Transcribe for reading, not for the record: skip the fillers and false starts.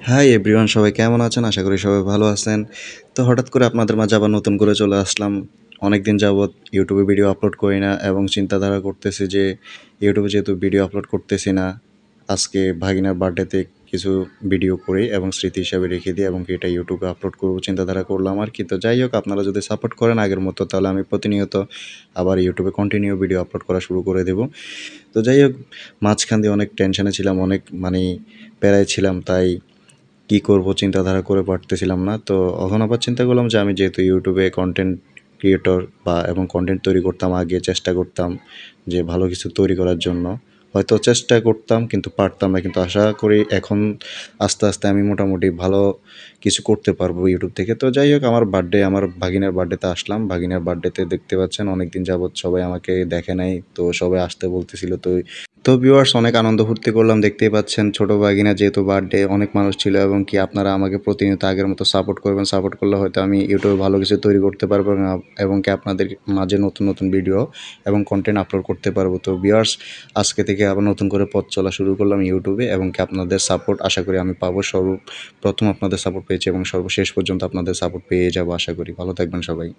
Hi everyone, সবাই কেমন আছেন? আশা করি সবাই ভালো আছেন। তো হঠাৎ করে আপনাদের মাঝে আবার নতুন করে চলে আসলাম। অনেকদিন যাবৎ ইউটিউবে ভিডিও আপলোড করি না এবং চিন্তাধারা করতেছি যে ইউটিউবে যেহেতু ভিডিও আপলোড করতেছি না, আজকে ভাগিনার বার্থডেতে কিছু ভিডিও করি এবং স্মৃতি হিসাবে রেখে দিই এবং এটা ইউটিউবে আপলোড করব চিন্তাধারা করলাম আরকি। তো যাই হোক, আপনারা যদি সাপোর্ট করেন আগের মতো, তাহলে আমি প্রতিনিয়ত আবার ইউটিউবে কন্টিনিউ ভিডিও আপলোড করা শুরু করে দেব। তো যাই হোক, মাঝখান দিয়ে অনেক টেনশনে ছিলাম, অনেক প্যারায় ছিলাম, তাই কি করব চিন্তাধারা করে পারতেছিলাম না। তো এখন আবার চিন্তা করলাম যে আমি যেহেতু ইউটিউবে কন্টেন্ট ক্রিয়েটর এবং কন্টেন্ট তৈরি করতাম, আগে চেষ্টা করতাম যে ভালো কিছু তৈরি করার জন্য। হয়তো চেষ্টা করতাম কিন্তু পারতাম না। কিন্তু আশা করি এখন আস্তে, আস্তে আমি মোটামুটি ভালো কিছু করতে পারবো ইউটিউব থেকে। তো যাই হোক, আমার ভাগিনার বার্থডেতে আসলাম। ভাগিনার বার্থডেতে দেখতে পাচ্ছেন অনেকদিন যাবৎ সবাই আমাকে দেখে নাই। তো সবাই আসতে বলতেছিল। তো ভিউয়ার্স, অনেক আনন্দ ফুর্তি করলাম। দেখতেই পাচ্ছেন ছোট ভাগিনার যেহেতু বার্থডে, অনেক মানুষ ছিল এবং কি আপনারা আমাকে প্রতিনিয়ত আগের মতো সাপোর্ট করবেন। সাপোর্ট করলে হয়তো আমি ইউটিউবে ভালো কিছু তৈরি করতে পারবো এবং কি আপনাদের মাঝে নতুন, নতুন ভিডিও এবং কন্টেন্ট আপলোড করতে পারবো। তো ভিউয়ার্স, আজকে থেকে আবার নতুন করে পথ চলা শুরু করলাম ইউটিউবে এবং কি আপনাদের সাপোর্ট আশা করি আমি পাবো। সর্বপ্রথম আপনাদের সাপোর্ট পেয়েছি এবং সর্বশেষ পর্যন্ত আপনাদের সাপোর্ট পেয়ে যাবো আশা করি। ভালো থাকবেন সবাই।